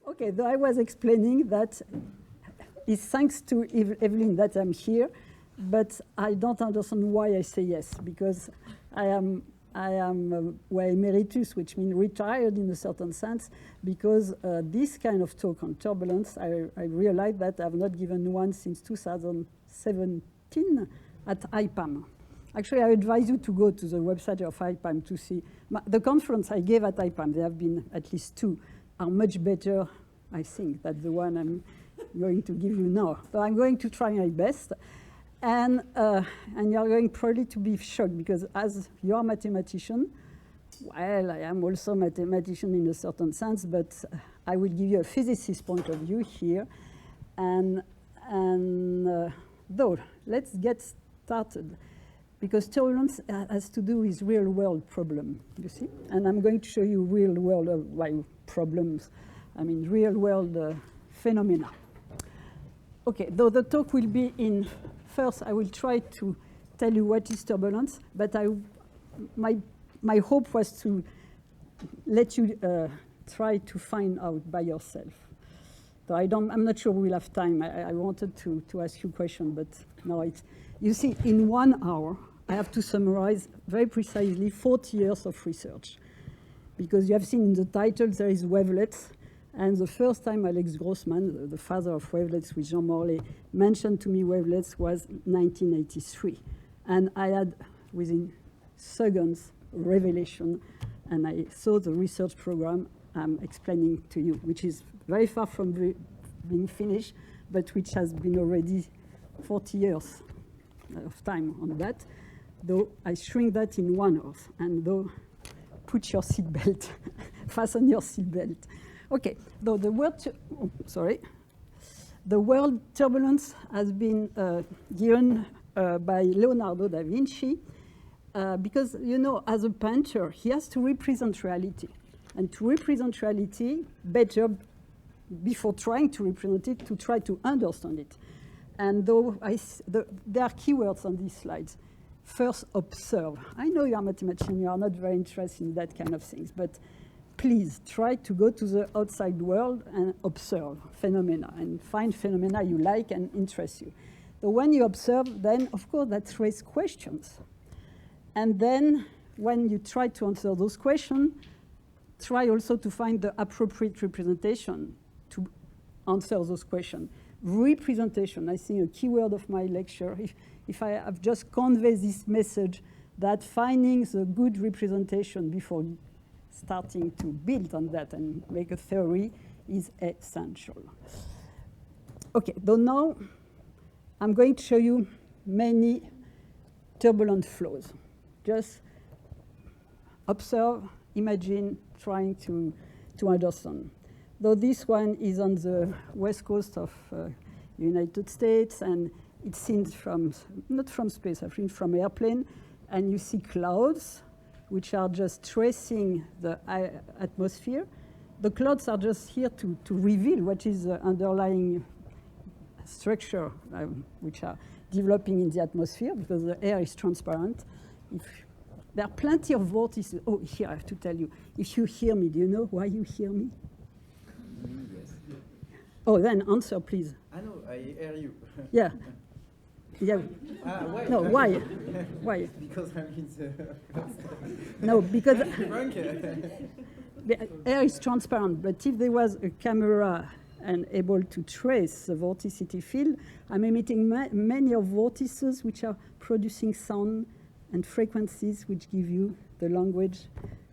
Okay, though I was explaining that it's thanks to Evelyn that I'm here, but I don't understand why I say yes, because I am emeritus, which means retired in a certain sense, because this kind of talk on turbulence, I realized that I've not given one since 2017 at IPAM. Actually, I advise you to go to the website of IPAM to see. The conference I gave at IPAM, there have been at least 2, are much better, I think, than the one I'm going to give you now. So I'm going to try my best. And you're going probably to be shocked, because as you're a mathematician, well, I am also a mathematician in a certain sense, but I will give you a physicist point of view here. Though, let's get started, because turbulence has to do with real-world problem, you see? And I'm going to show you real-world problems, I mean real-world phenomena. Okay, though the talk will be in, first I will try to tell you what is turbulence, but my hope was to let you try to find out by yourself. So I'm not sure we'll have time. I wanted to ask you a question, but no, you see, in 1 hour, I have to summarize very precisely 40 years of research. Because you have seen in the title, there is wavelets. And the first time Alex Grossman, the father of wavelets with Jean Morlet, mentioned to me wavelets was 1983. And I had, within seconds, revelation. And I saw the research program I'm explaining to you, which is very far from being finished, but which has been already 40 years of time on that. Though I shrink that in 1 hour. And though, put your seatbelt, fasten your seatbelt. Okay, though the word turbulence has been given by Leonardo da Vinci because, you know, as a painter, he has to represent reality. And to represent reality, better, before trying to represent it, to try to understand it. And though there are keywords on these slides. First, observe. I know you are a mathematician, you are not very interested in that kind of things, but please try to go to the outside world and observe phenomena and find phenomena you like and interest you. So when you observe, then of course that raises questions. And then when you try to answer those questions, try also to find the appropriate representation to answer those questions. Representation, I think a key word of my lecture. If I have just conveyed this message that finding the good representation before starting to build on that and make a theory is essential. Okay, so now I'm going to show you many turbulent flows. Just observe, imagine, trying to understand. Though this one is on the west coast of United States, and it's seen from, not from space, I think from airplane, and you see clouds, which are just tracing the atmosphere. The clouds are just here to reveal what is the underlying structure which are developing in the atmosphere, because the air is transparent. There are plenty of vortices. Oh, here I have to tell you. If you hear me, do you know why you hear me? Yes. Oh, then answer, please. I know, I hear you. Yeah. Yeah. Why? No, why? Why? Because I'm in the... No, because the air is transparent, but if there was a camera and able to trace the vorticity field, I'm emitting many of vortices which are producing sound and frequencies which give you the language,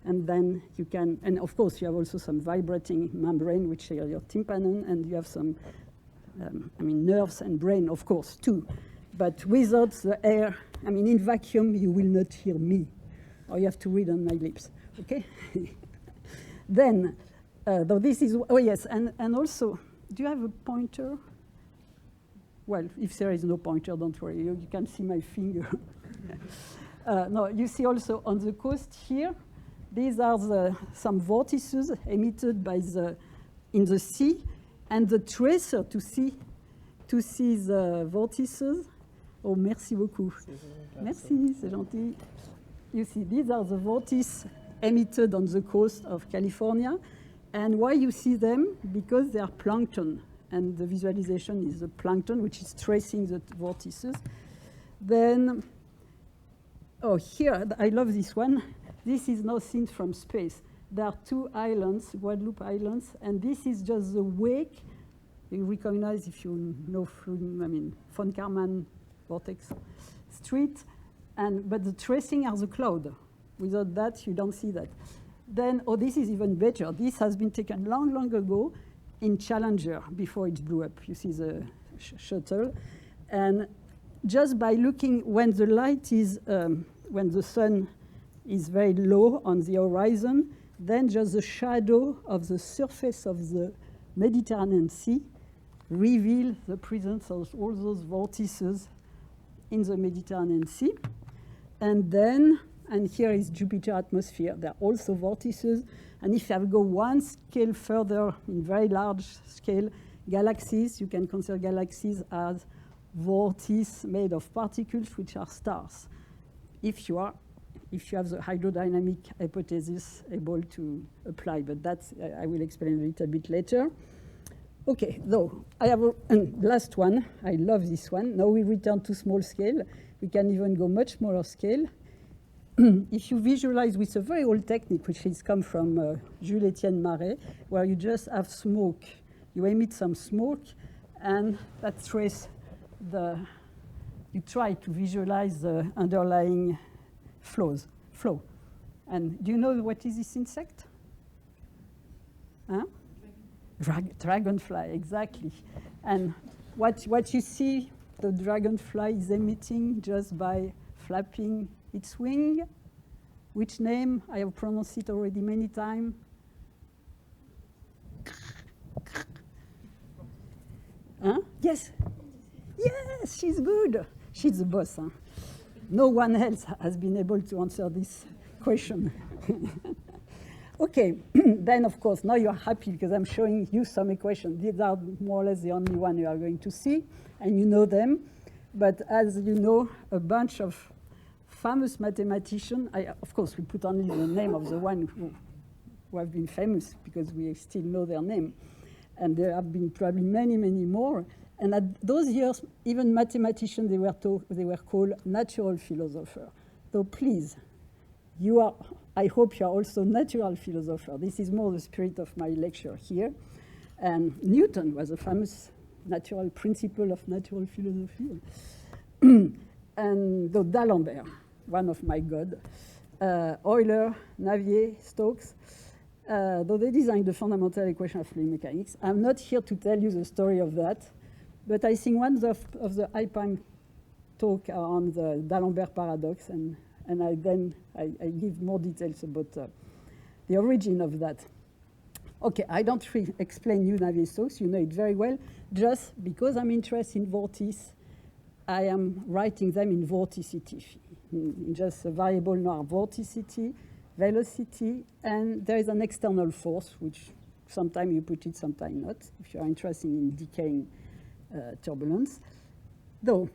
and then you can, and of course you have also some vibrating membrane which are your tympanum, and you have some, nerves and brain, of course, too. But without the air, in vacuum, you will not hear me, or you have to read on my lips, okay? Then, though this is, oh yes, and also, do you have a pointer? Well, if there is no pointer, don't worry, you can see my finger. No, you see also on the coast here, these are some vortices emitted in the sea, and the tracer to see the vortices. Oh, merci beaucoup. Merci, c'est gentil. You see, these are the vortices emitted on the coast of California, And why you see them? Because they are plankton, and the visualization is the plankton, which is tracing the vortices. Then, oh, here, I love this one. This is now seen from space. There are two islands, Guadeloupe Islands, and this is just the wake. You recognize, if you know, von Karman vortex street, but the tracing are the cloud. Without that, you don't see that. Then, oh, this is even better. This has been taken long, long ago in Challenger before it blew up. You see the shuttle. And just by looking when the light is, when the sun is very low on the horizon, then just the shadow of the surface of the Mediterranean Sea reveal the presence of all those vortices in the Mediterranean Sea. And then, and here is Jupiter atmosphere. There are also vortices. And if you go one scale further, in very large scale, galaxies, you can consider galaxies as vortices made of particles, which are stars. If you have the hydrodynamic hypothesis able to apply, but that's, I will explain a little bit later. Okay, though, I have a last one. I love this one. Now we return to small scale. We can even go much smaller scale. If you visualize with a very old technique, which has come from Jules-Étienne Marais, where you just have smoke, you emit some smoke, and that trace you try to visualize the underlying flow. And do you know what is this insect? Huh? Dragonfly, exactly. And what you see, the dragonfly is emitting just by flapping its wing. Which name? I have pronounced it already many times. Huh? Yes. Yes, she's good. She's the boss. Huh? No one else has been able to answer this question. Okay, then of course, now you're happy because I'm showing you some equations. These are more or less the only one you are going to see, and you know them. But as you know, a bunch of famous mathematicians, of course, we put only the name of the one who have been famous because we still know their name. And there have been probably many, many more. And at those years, even mathematicians, they were called natural philosophers. So please, I hope you are also natural philosopher. This is more the spirit of my lecture here. And Newton was a famous natural principle of natural philosophy. And D'Alembert, one of my gods. Euler, Navier, Stokes, though they designed the fundamental equation of fluid mechanics. I'm not here to tell you the story of that, but I think one of the IPAM talk are on the D'Alembert paradox, and I give more details about the origin of that. Okay, I don't explain you Navier-Stokes, you know it very well. Just because I'm interested in vortices, I am writing them in vorticity, in just a variable now, vorticity, velocity, and there is an external force, which sometimes you put it, sometimes not, if you are interested in decaying turbulence. Though,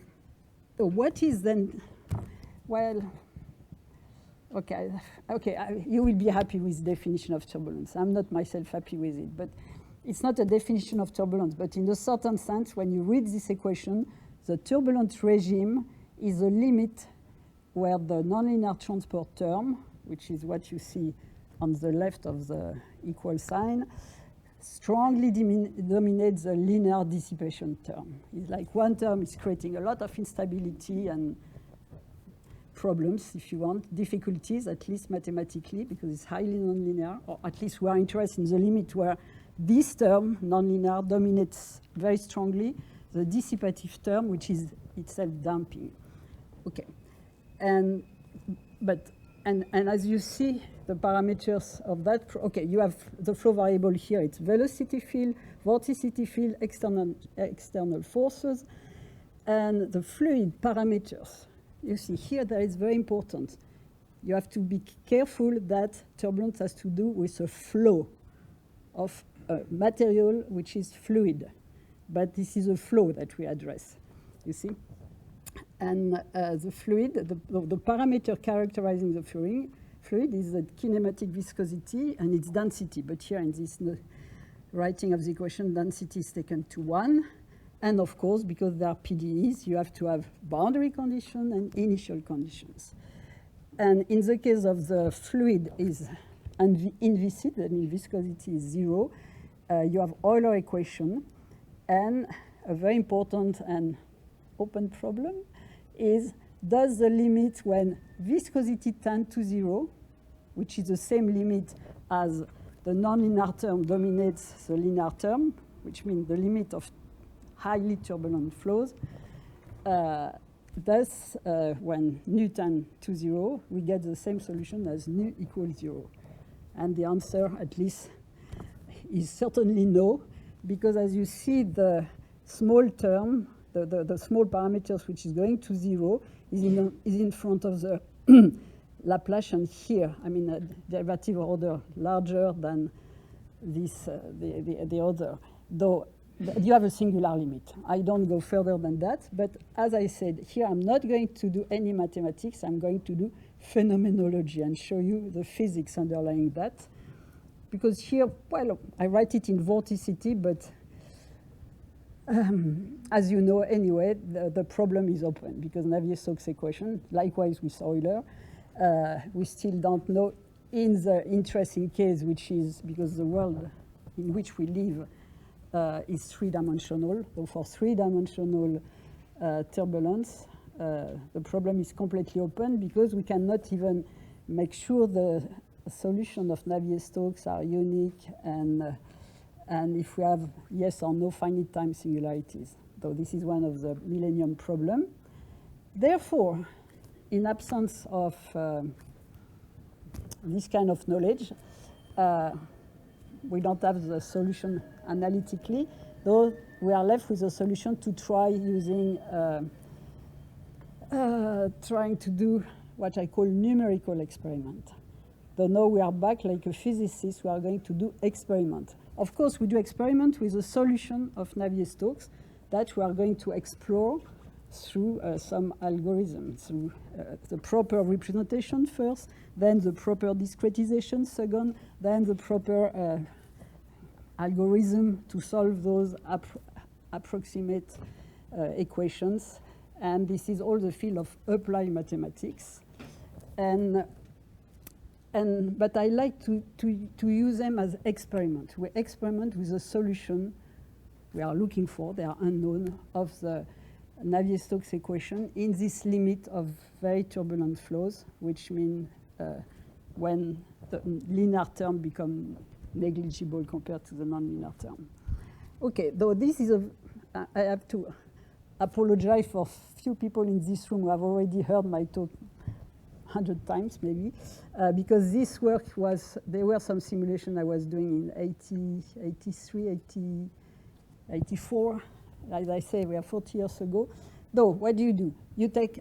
what is then, well, okay, you will be happy with the definition of turbulence. I'm not myself happy with it, but it's not a definition of turbulence, but in a certain sense, when you read this equation, the turbulent regime is a limit where the nonlinear transport term, which is what you see on the left of the equal sign, strongly dominates the linear dissipation term. It's like one term is creating a lot of instability and problems, if you want, difficulties, at least mathematically, because it's highly nonlinear, or at least we are interested in the limit where this term, nonlinear, dominates very strongly the dissipative term, which is itself damping. Okay, and as you see, the parameters of that, okay, you have the flow variable here, it's velocity field, vorticity field, external forces, and the fluid parameters. You see here that is very important. You have to be careful that turbulence has to do with a flow of material which is fluid. But this is a flow that we address, you see? And the fluid, the parameter characterizing the fluid is the kinematic viscosity and its density. But here in this writing of the equation, density is taken to 1. And of course, because there are PDEs, you have to have boundary condition and initial conditions. And in the case of the fluid is inviscid, I mean viscosity is 0, you have Euler equation. And a very important and open problem is, does the limit when viscosity tends to 0, which is the same limit as the nonlinear term dominates the linear term, which means the limit of highly turbulent flows, thus, when nu tends to 0, we get the same solution as nu equals 0. And the answer, at least, is certainly no, because as you see, the small term, the small parameters which is going to 0 is in front of the Laplacian here. I mean, a derivative order larger than this, the other. Though you have a singular limit. I don't go further than that. But as I said, here I'm not going to do any mathematics. I'm going to do phenomenology and show you the physics underlying that. Because here, well, I write it in vorticity, but as you know anyway, the problem is open because Navier-Stokes equation, likewise with Euler, we still don't know in the interesting case, which is because the world in which we live is three-dimensional. So for three-dimensional turbulence, the problem is completely open because we cannot even make sure the solution of Navier-Stokes are unique and if we have yes or no finite time singularities. So this is one of the millennium problem. Therefore, in absence of this kind of knowledge, we don't have the solution analytically, though we are left with a solution to try using, trying to do what I call numerical experiment. Though now we are back like a physicist, we are going to do experiment. Of course, we do experiment with a solution of Navier-Stokes that we are going to explore through some algorithms, through the proper representation first, then the proper discretization second, then the proper algorithm to solve those approximate equations. And this is all the field of applied mathematics. But I like to use them as experiment. We experiment with a solution we are looking for, they are unknown, of the Navier-Stokes equation in this limit of very turbulent flows, which mean when the linear term become negligible compared to the nonlinear term. Okay, though this is I have to apologize for few people in this room who have already heard my talk 100 times maybe, because this work was, there were some simulation I was doing in 83, 84, as I say, we are 40 years ago. Though, what do? You take,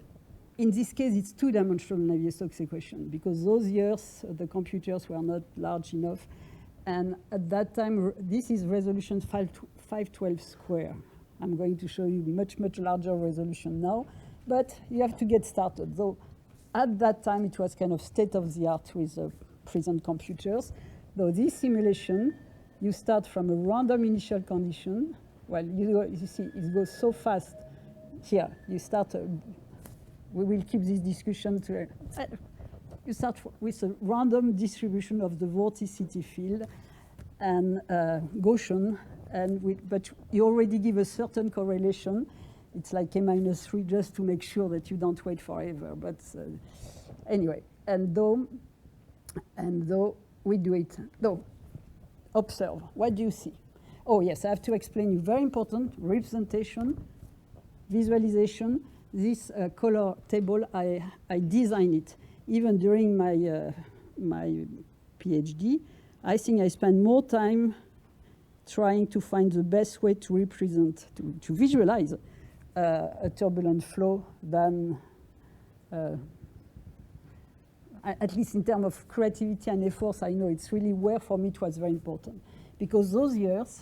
in this case, it's two-dimensional Navier-Stokes equation, because those years, the computers were not large enough. And at that time, this is resolution 512 square. I'm going to show you much, much larger resolution now, but you have to get started. Though, at that time, it was kind of state-of-the-art with present computers. Though this simulation, you start from a random initial condition. Well, you see, it goes so fast. Here, you start, we will keep this discussion to, you start with a random distribution of the vorticity field and Gaussian, but you already give a certain correlation. It's like A-3 just to make sure that you don't wait forever. But anyway, and though we do it, though, observe, what do you see? Oh yes, I have to explain you, very important, representation, visualization. This color table, I designed it. Even during my, my PhD, I think I spent more time trying to find the best way to represent, to visualize a turbulent flow than, at least in terms of creativity and efforts, I know it's really where for me it was very important. Because those years,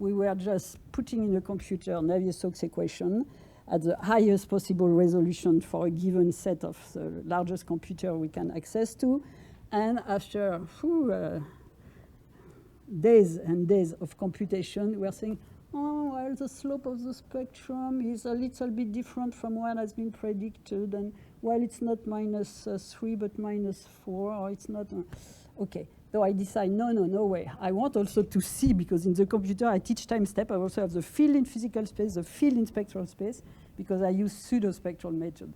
we were just putting in the computer Navier-Stokes equation at the highest possible resolution for a given set of the largest computer we can access to, And after days and days of computation, we are saying, oh, well, the slope of the spectrum is a little bit different from what has been predicted. And well, it's not -3, but -4, or it's not. OK. So I decide, no way. I want also to see, because in the computer, I teach time step. I also have the field in physical space, the field in spectral space, because I use pseudo-spectral method.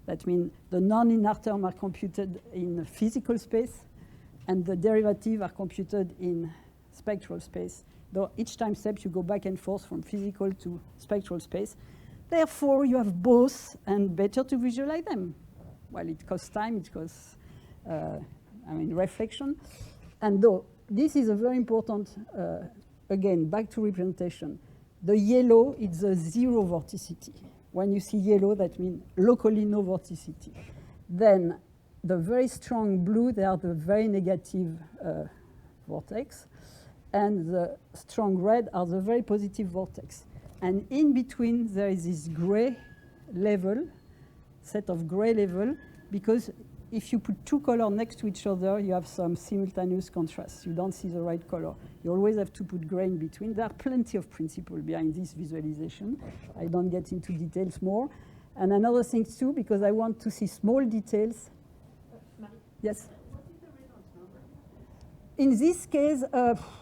That means the non-linear terms are computed in physical space, and the derivatives are computed in spectral space. Though each time step, you go back and forth from physical to spectral space. Therefore, you have both, and better to visualize them. Well, it costs time, it costs reflection. And though this is a very important, again, back to representation. The yellow is the zero vorticity. When you see yellow, that means locally no vorticity. Then the very strong blue, they are the very negative vortex. And the strong red are the very positive vortex. And in between, there is this gray level, set of gray level, because if you put two colors next to each other, you have some simultaneous contrast. You don't see the right color. You always have to put gray in between. There are plenty of principles behind this visualization. I don't get into details more. And another thing too, because I want to see small details. Yes? What is the Reynolds number? In this case,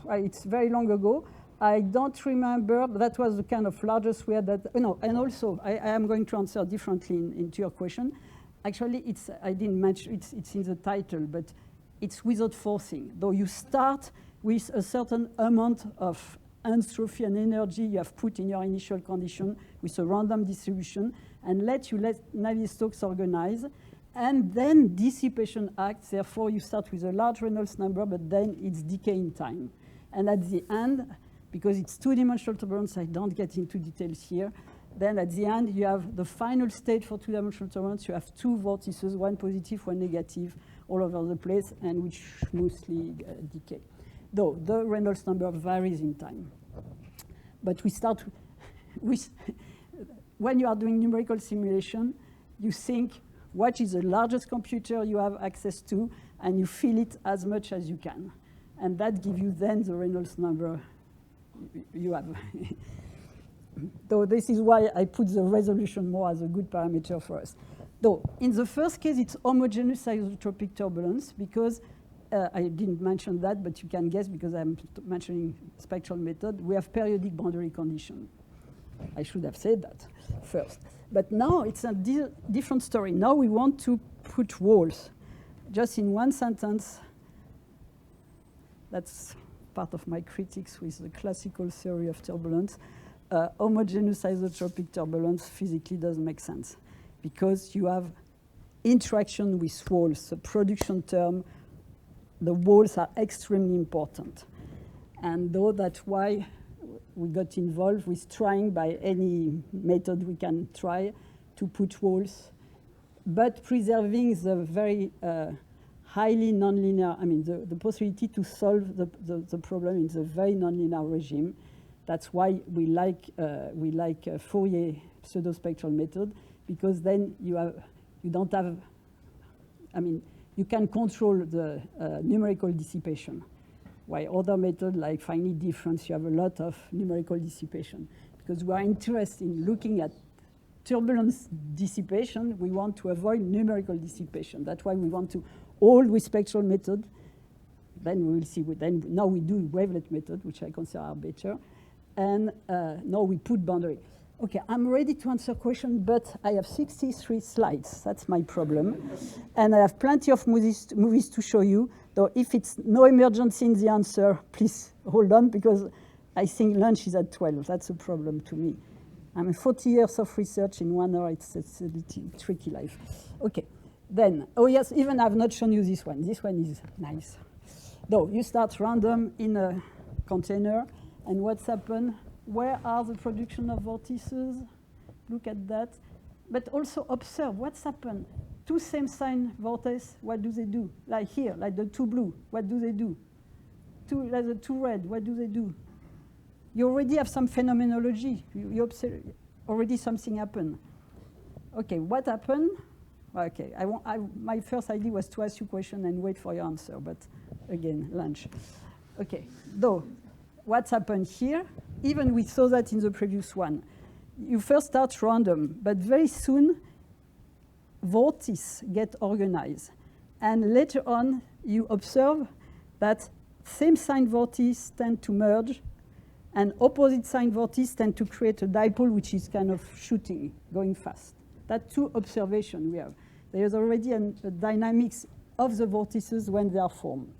it's very long ago. I don't remember, but that was the kind of largest we had that. No, and also, I am going to answer differently into your question. Actually, I didn't mention, it's in the title, but it's without forcing. Though you start with a certain amount of entropy and energy you have put in your initial condition with a random distribution, and let Navier-Stokes organize, and then dissipation acts. Therefore, you start with a large Reynolds number, but then it's decaying time. And at the end, because it's two-dimensional turbulence, I don't get into details here. Then at the end, you have the final state for two-dimensional turbulence. You have two vortices, one positive, one negative, all over the place, and which smoothly decay. Though the Reynolds number varies in time. But we start with, when you are doing numerical simulation, you think what is the largest computer you have access to, and you fill it as much as you can. And that gives you then the Reynolds number you have. So this is why I put the resolution more as a good parameter for us. Though in the first case, it's homogeneous isotropic turbulence, because I didn't mention that, but you can guess because I'm mentioning spectral method. We have periodic boundary condition. I should have said that first. But now it's a different story. Now we want to put walls. Just in one sentence, that's part of my critiques with the classical theory of turbulence. Homogeneous isotropic turbulence physically doesn't make sense, because you have interaction with walls. The production term, the walls are extremely important. And though that's why we got involved with trying by any method we can try to put walls, but preserving the very highly nonlinear, the possibility to solve the problem in the very nonlinear regime. That's why we like Fourier pseudospectral method, because then you can control the numerical dissipation. While other methods like finite difference, you have a lot of numerical dissipation. Because we are interested in looking at turbulence dissipation, we want to avoid numerical dissipation. That's why we want to hold with spectral method. Then we will see. Now we do wavelet method, which I consider are better. And now we put boundary. OK, I'm ready to answer questions, but I have 63 slides. That's my problem. And I have plenty of movies to show you. Though if it's no emergency in the answer, please hold on, because I think lunch is at 12. That's a problem to me. 40 years of research in 1 hour. It's a little tricky life. OK, then, oh yes, even I've not shown you this one. This one is nice. Though you start random in a container. And what's happened? Where are the production of vortices? Look at that. But also observe what's happened. Two same sign vortices, what do they do? Like here, like the two blue, what do they do? Like the two red, what do they do? You already have some phenomenology. You observe already something happened. OK, what happened? Okay, my first idea was to ask you a question and wait for your answer, but again, lunch. Okay, though, what's happened here, even we saw that in the previous one, you first start random, but very soon, vortices get organized. And later on, you observe that same sign vortices tend to merge, and opposite sign vortices tend to create a dipole, which is kind of shooting, going fast. That's two observations we have. There is already a dynamics of the vortices when they are formed.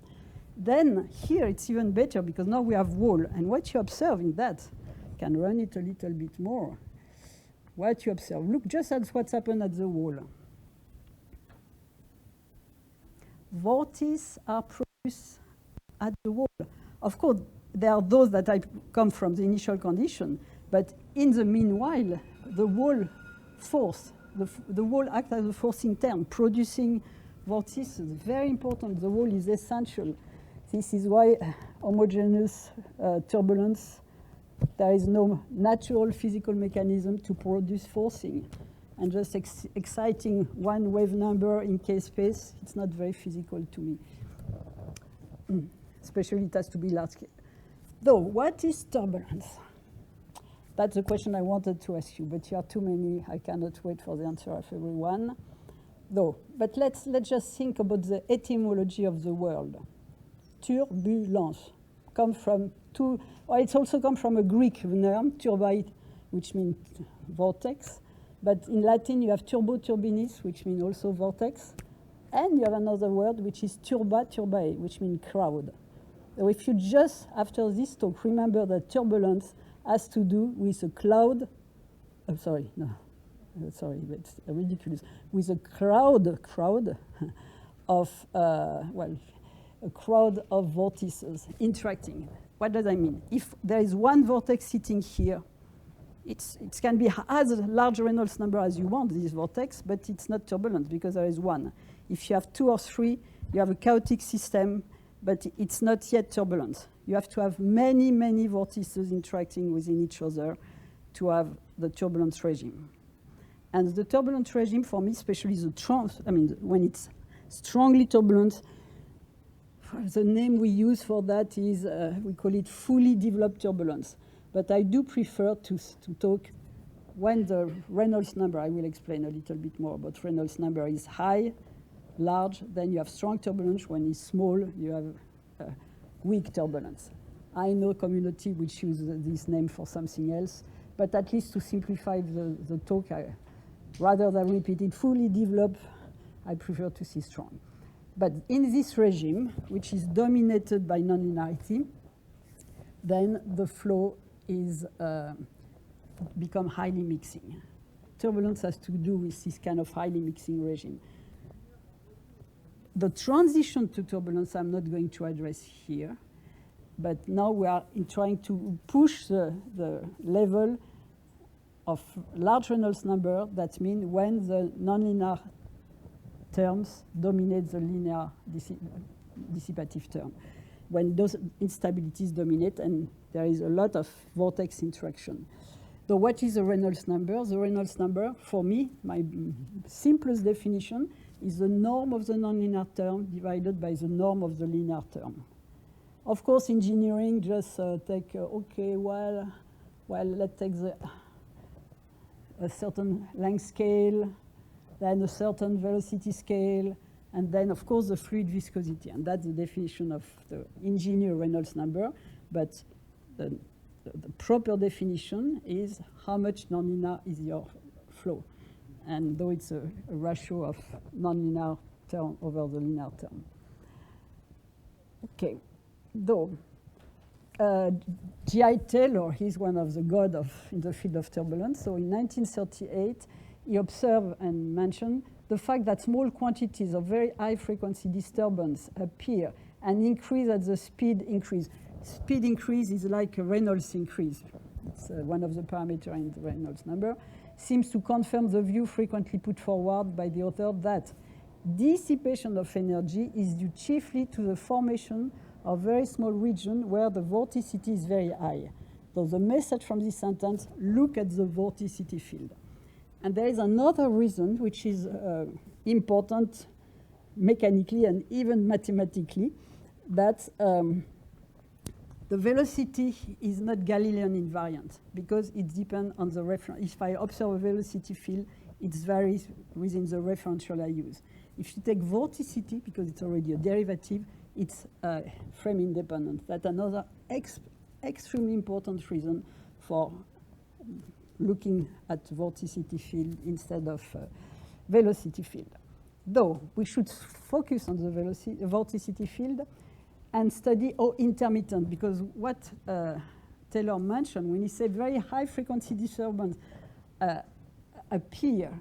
Then here it's even better because now we have wall. And what you observe in that, can run it a little bit more. What you observe, look just at what's happened at the wall. Vortices are produced at the wall. Of course, there are those that come from the initial condition, but in the meanwhile, the wall force, the wall acts as a forcing term, producing vortices. Very important. The wall is essential. This is why homogeneous turbulence, there is no natural physical mechanism to produce forcing. And just exciting one wave number in K-space, it's not very physical to me. Especially it has to be large scale. Though, what is turbulence? That's the question I wanted to ask you, but you are too many. I cannot wait for the answer of everyone. Though, but let's just think about the etymology of the word. Turbulence come from two, or it's also come from a Greek term, turbai, which means vortex. But in Latin, you have turbo turbinis, which means also vortex. And you have another word, which is turba turbae, which means crowd. So if you just, after this talk, remember that turbulence has to do with a cloud, that's ridiculous, with a crowd of, a crowd of vortices interacting. What does that mean? If there is one vortex sitting here, it can be as large Reynolds number as you want, this vortex, but it's not turbulent because there is one. If you have two or three, you have a chaotic system, but it's not yet turbulent. You have to have many, many vortices interacting within each other to have the turbulence regime. And the turbulent regime, for me, especially when it's strongly turbulent, the name we use for that is, we call it fully developed turbulence. But I do prefer to talk when the Reynolds number, I will explain a little bit more about Reynolds number, is high, large, then you have strong turbulence. When it's small, you have weak turbulence. I know community which use this name for something else, but at least to simplify the talk, rather than repeat it fully developed, I prefer to see strong. But in this regime, which is dominated by nonlinearity, then the flow is become highly mixing. Turbulence has to do with this kind of highly mixing regime. The transition to turbulence I'm not going to address here, but now we are trying to push the level of large Reynolds number. That means when the nonlinear terms dominate the linear dissipative term, when those instabilities dominate and there is a lot of vortex interaction. So what is the Reynolds number? The Reynolds number, for me, my simplest definition, is the norm of the nonlinear term divided by the norm of the linear term. Of course, engineering just take, let's take a certain length scale, then a certain velocity scale, and then, of course, the fluid viscosity. And that's the definition of the engineer Reynolds number. But the proper definition is how much nonlinear is your flow. And though it's a ratio of nonlinear term over the linear term. Okay, though G.I. Taylor, he's one of the gods in the field of turbulence. So in 1938, he observed and mentioned the fact that small quantities of very high frequency disturbance appear and increase as the speed increase. Speed increase is like a Reynolds increase. It's one of the parameters in the Reynolds number. Seems to confirm the view frequently put forward by the author that dissipation of energy is due chiefly to the formation of very small region where the vorticity is very high. So the message from this sentence, look at the vorticity field. And there is another reason which is important mechanically and even mathematically, that the velocity is not Galilean invariant because it depends on the reference. If I observe a velocity field, it varies within the referential I use. If you take vorticity, because it's already a derivative, it's frame independent. That's another extremely important reason for looking at vorticity field instead of velocity field. Though we should focus on the vorticity field and study how intermittent, because what Taylor mentioned, when he said very high frequency disturbance appear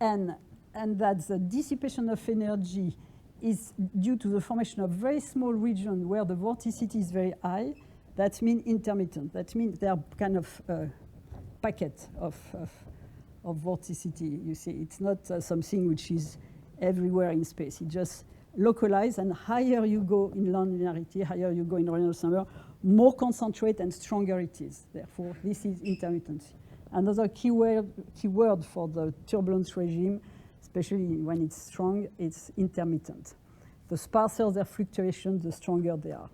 and that the dissipation of energy is due to the formation of very small region where the vorticity is very high, that means intermittent. That means they are kind of packet of vorticity. You see, it's not something which is everywhere in space. It just localized, and higher you go in nonlinearity, higher you go in Reynolds number, more concentrate and stronger it is. Therefore, this is intermittency. Another key word for the turbulence regime, especially when it's strong, it's intermittent. The sparser their fluctuations, the stronger they are.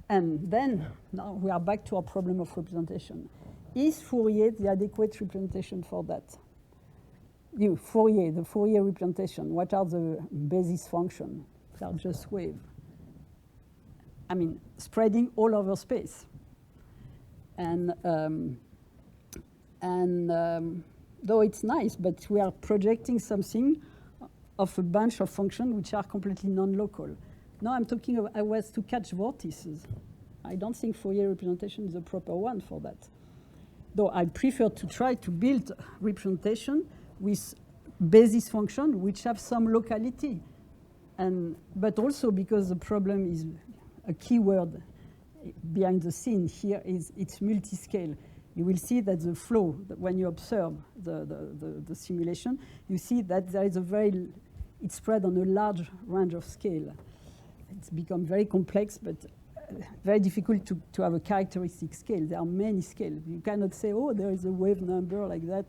And then, now we are back to our problem of representation. Is Fourier the adequate representation for that? Fourier, the Fourier representation, what are the basis functions? They are just wave. I mean, spreading all over space. And though it's nice, but we are projecting something of a bunch of functions which are completely non-local. Now I'm talking of, I was to catch vortices. I don't think Fourier representation is the proper one for that. Though I prefer to try to build representation with basis function which have some locality. But also because the problem is a key word behind the scene here is it's multi-scale. You will see that the flow, that when you observe the simulation, you see that there is it's spread on a large range of scale. It's become very complex, but very difficult to have a characteristic scale. There are many scales. You cannot say, oh, there is a wave number like that,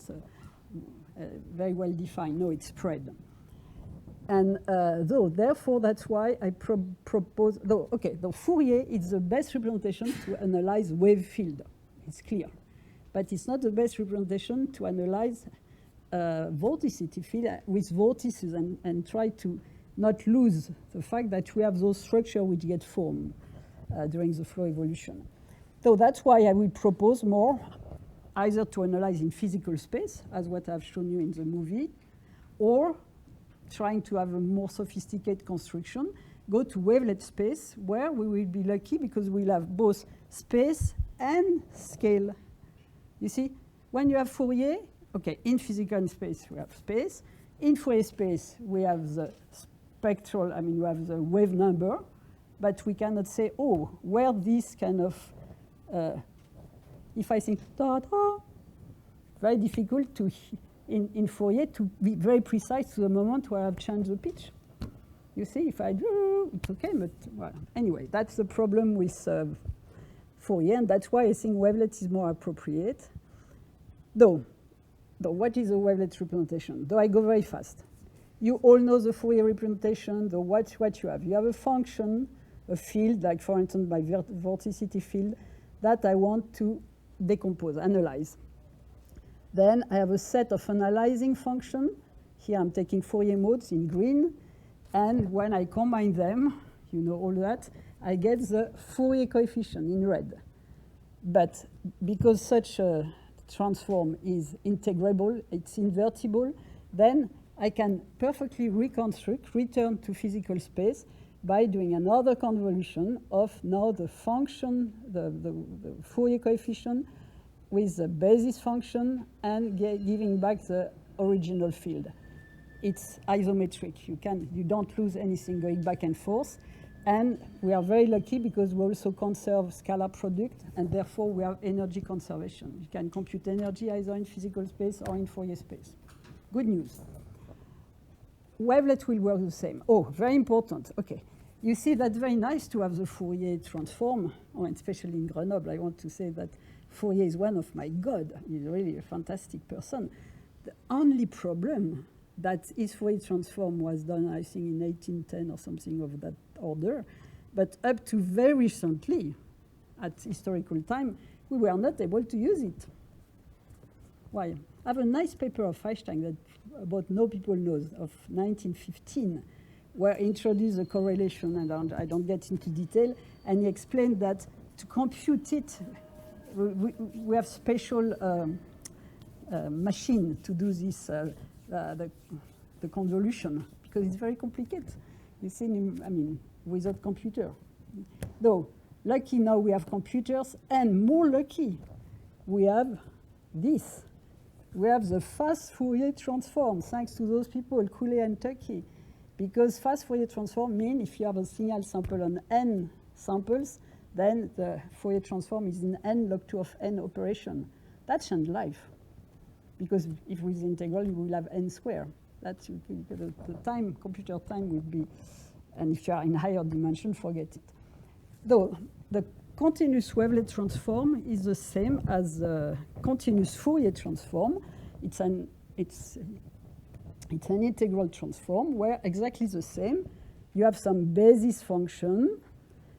very well defined. No, it's spread. And therefore, that's why I propose, the Fourier is the best representation to analyze wave field. It's clear. But it's not the best representation to analyze vorticity field with vortices and try to not lose the fact that we have those structures which get formed during the flow evolution. So that's why I will propose more either to analyze in physical space, as what I've shown you in the movie, or trying to have a more sophisticated construction, go to wavelet space, where we will be lucky because we'll have both space and scale. You see, when you have Fourier, okay, in physical space, we have space. In Fourier space, we have the spectral, I mean, we have the wave number, but we cannot say, oh, where this kind of, if I think, da-da, very difficult to, in Fourier, to be very precise to the moment where I've changed the pitch. You see, if I do, it's okay, but well, anyway, that's the problem with Fourier, and that's why I think wavelet is more appropriate. Though what is a wavelet representation? Though I go very fast. You all know the Fourier representation, what you have. You have a function, a field, like for instance my vorticity field, that I want to decompose, analyze. Then I have a set of analyzing functions. Here I'm taking Fourier modes in green, and when I combine them, you know all that, I get the Fourier coefficient in red. But because such a transform is integrable, it's invertible, then I can perfectly reconstruct, return to physical space by doing another convolution of now the function, the Fourier coefficient with the basis function and giving back the original field. It's isometric. You don't lose anything going back and forth. And we are very lucky because we also conserve scalar product, and therefore we have energy conservation. You can compute energy either in physical space or in Fourier space. Good news. Wavelet will work the same. Oh, very important. Okay. You see, that's very nice to have the Fourier transform, and especially in Grenoble. I want to say that Fourier is one of my god. He's really a fantastic person. The only problem that his Fourier transform was done, I think, in 1810 or something of that order, but up to very recently, at historical time, we were not able to use it. Why? I have a nice paper of Einstein that about no people knows, of 1915, where he introduced a correlation, and I don't get into detail, and he explained that to compute it, we have special machine to do this, the convolution, because it's very complicated. You see, I mean, without computer. Though, lucky now we have computers, and more lucky, we have this. We have the fast Fourier transform, thanks to those people, Cooley and Tucky. Because fast Fourier transform means if you have a signal sample on n samples, then the Fourier transform is in n log 2 of n operation. That changed life. Because if with the integral, you will have n squared. That's the time, computer time will be, and if you are in higher dimension, forget it. Though the continuous wavelet transform is the same as the continuous Fourier transform. It's an integral transform where exactly the same. You have some basis function,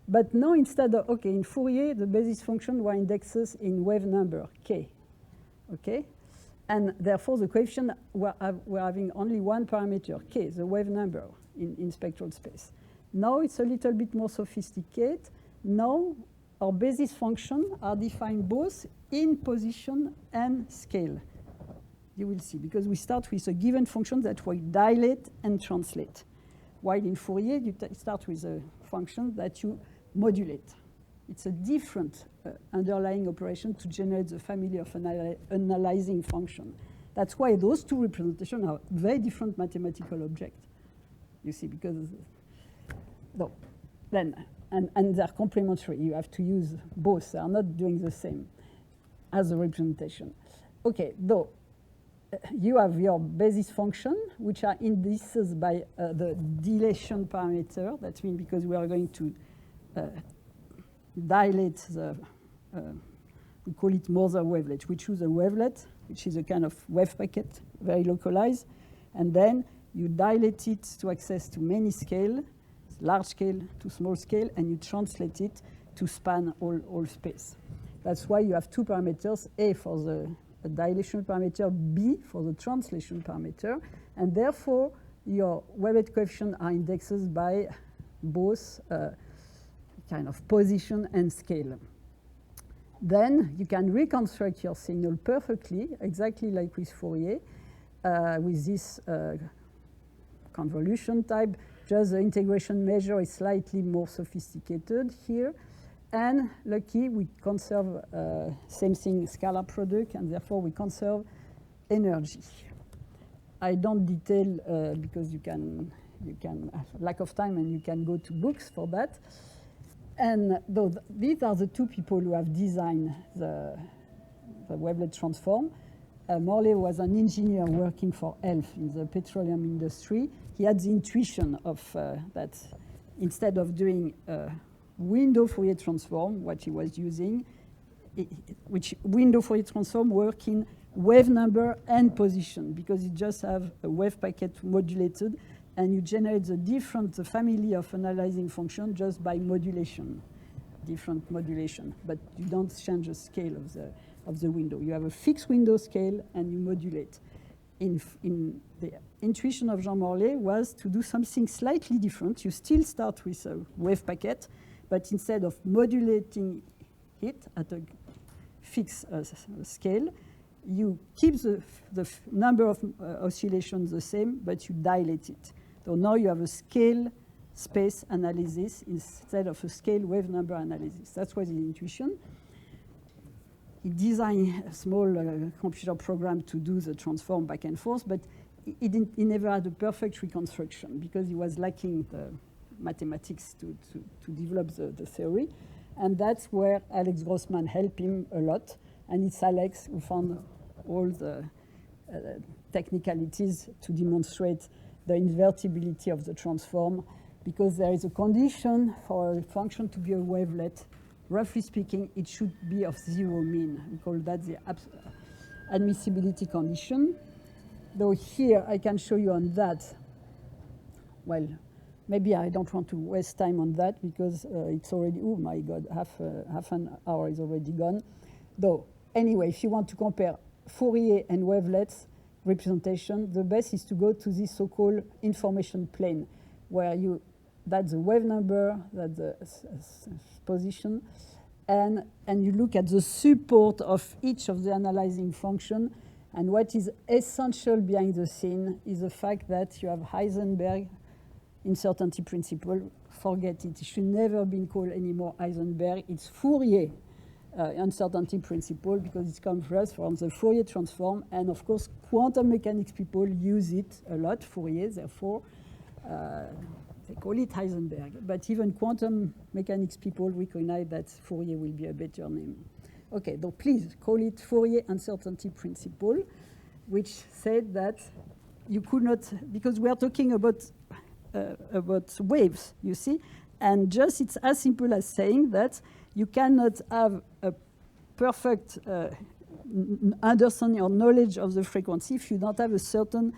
but now instead of, okay, in Fourier, the basis function were indexes in wave number, k, okay? And therefore, the coefficient we're having only one parameter, k, the wave number in spectral space. Now it's a little bit more sophisticated. Now our basis functions are defined both in position and scale. You will see, because we start with a given function that we dilate and translate. While in Fourier, you start with a function that you modulate. It's a different underlying operation to generate the family of analyzing function. That's why those two representations are very different mathematical objects. You see, because no, then and they're complementary. You have to use both. They are not doing the same as a representation. Okay, though you have your basis function, which are indices by the dilation parameter. That means because we are going to dilate the, we call it Mother wavelet. We choose a wavelet, which is a kind of wave packet, very localized, and then you dilate it to access to many scale, large scale to small scale, and you translate it to span all space. That's why you have two parameters, A for the dilation parameter, B for the translation parameter, and therefore your wavelet coefficients are indexes by both kind of position and scale. Then you can reconstruct your signal perfectly, exactly like with Fourier, with this convolution type. Just the integration measure is slightly more sophisticated here. And lucky, we conserve same thing, scalar product, and therefore we conserve energy. I don't detail because you can lack of time, and you can go to books for that. And these are the two people who have designed the wavelet transform. Morley was an engineer working for ELF in the petroleum industry. He had the intuition of that instead of doing window Fourier transform, what he was using, which window Fourier transform work in wave number and position, because you just have a wave packet modulated, and you generate the family of analyzing function just by modulation, different modulation, but you don't change the scale of the window. You have a fixed window scale, and you modulate. In the intuition of Jean Morley was to do something slightly different. You still start with a wave packet, but instead of modulating it at a fixed scale, you keep the number of oscillations the same, but you dilate it. So now you have a scale space analysis instead of a scale wave number analysis. That's what the intuition. He designed a small computer program to do the transform back and forth, but he never had a perfect reconstruction because he was lacking the mathematics to develop the theory. And that's where Alex Grossman helped him a lot. And it's Alex who found all the technicalities to demonstrate the invertibility of the transform, because there is a condition for a function to be a wavelet. Roughly speaking, it should be of zero mean. We call that the admissibility condition. Though here I can show you on that. Well, maybe I don't want to waste time on that because it's already, oh my God, half an hour is already gone. Though, anyway, if you want to compare Fourier and wavelets representation, the best is to go to this so-called information plane, where that's the wave number, that's the position, and you look at the support of each of the analyzing function. And what is essential behind the scene is the fact that you have Heisenberg uncertainty principle. Forget it. It should never be called anymore Heisenberg. It's Fourier uncertainty principle because it comes first from the Fourier transform. And of course, quantum mechanics people use it a lot, Fourier, therefore, they call it Heisenberg. But even quantum mechanics people recognize that Fourier will be a better name. Okay, so please call it Fourier uncertainty principle, which said that you could not, because we are talking about waves, you see, and just it's as simple as saying that you cannot have a perfect understanding or knowledge of the frequency if you don't have a certain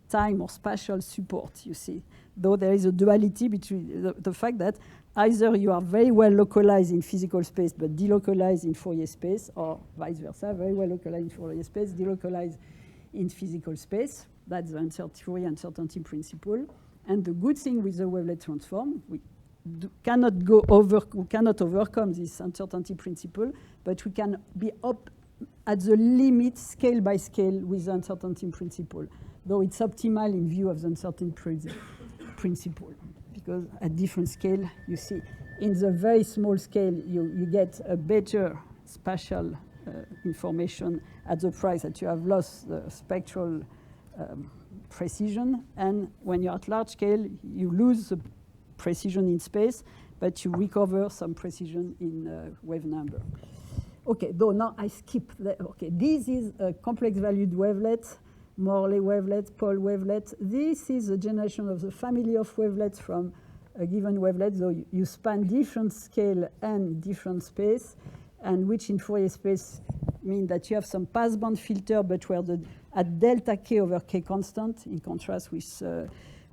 time or spatial support, you see. Though there is a duality between the fact that either you are very well localized in physical space but delocalized in Fourier space, or vice versa, very well localized in Fourier space, delocalized in physical space. That's the Fourier uncertainty principle. And the good thing with the wavelet transform, we cannot overcome this uncertainty principle, but we can be up at the limit scale by scale with the uncertainty principle, though it's optimal in view of the uncertainty principle, because at different scale, you see, in the very small scale, you get a better spatial information at the price that you have lost the spectral precision. And when you're at large scale, you lose the precision in space, but you recover some precision in wave number. Okay, though now I skip. Okay, this is a complex valued wavelet, Morley wavelet, Paul wavelet. This is a generation of the family of wavelets from a given wavelet. So you span different scale and different space, and which in Fourier space mean that you have some passband filter, but where at delta k over k constant, in contrast with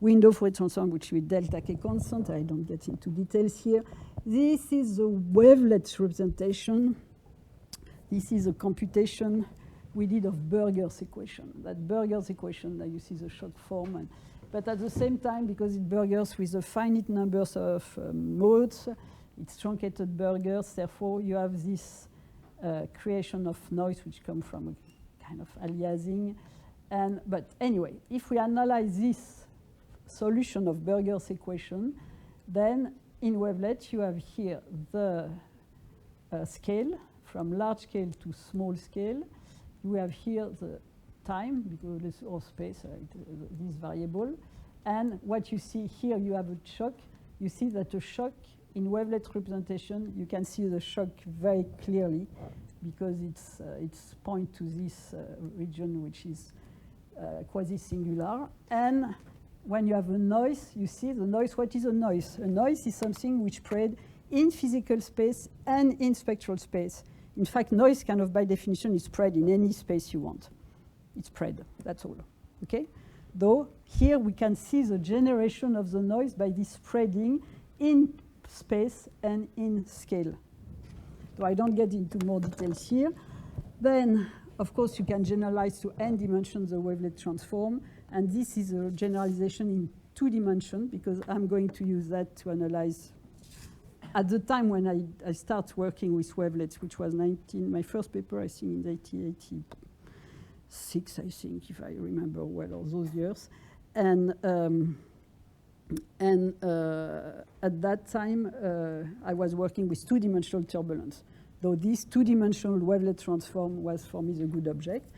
window Fourier transform, which with delta k constant. I don't get into details here. This is the wavelet representation. This is a computation we did of Burger's equation. That Burger's equation, you see the shock form. But at the same time, because it Burgers with a finite numbers of modes, it's truncated Burgers. Therefore, you have this creation of noise, which come from a kind of aliasing. But anyway, if we analyze this solution of Burger's equation, then in wavelet, you have here the scale, from large scale to small scale. You have here the time, because it's all space, this variable. And what you see here, you have a shock. You see that a shock in wavelet representation, you can see the shock very clearly because it's point to this region, which is quasi-singular. And when you have a noise, you see the noise. What is a noise? A noise is something which spread in physical space and in spectral space. In fact, noise kind of by definition is spread in any space you want. It's spread, that's all, okay? Though here we can see the generation of the noise by this spreading in space and in scale. So I don't get into more details here. Then, of course, you can generalize to n dimensions the wavelet transform, and this is a generalization in 2 dimensions because I'm going to use that to analyze. At the time when I start working with wavelets, which was my first paper, I think in 1986, I think, if I remember well, all those years. And at that time, I was working with 2-dimensional turbulence. Though this 2-dimensional wavelet transform was for me the good object.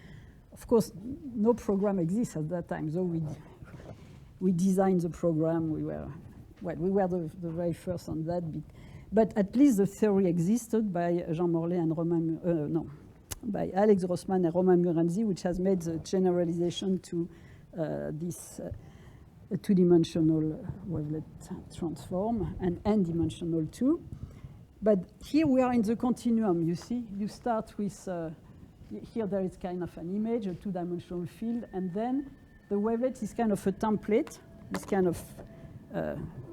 Of course, no program exists at that time, so we designed the program. We were the very first on that. But at least the theory existed by Jean Morley and by Alex Grossman and Roman Muranzi, which has made the generalization to this 2-dimensional wavelet transform and n-dimensional too. But here we are in the continuum, you see. You start with here there is kind of an image, a two-dimensional field, and then the wavelet is kind of a template, this kind of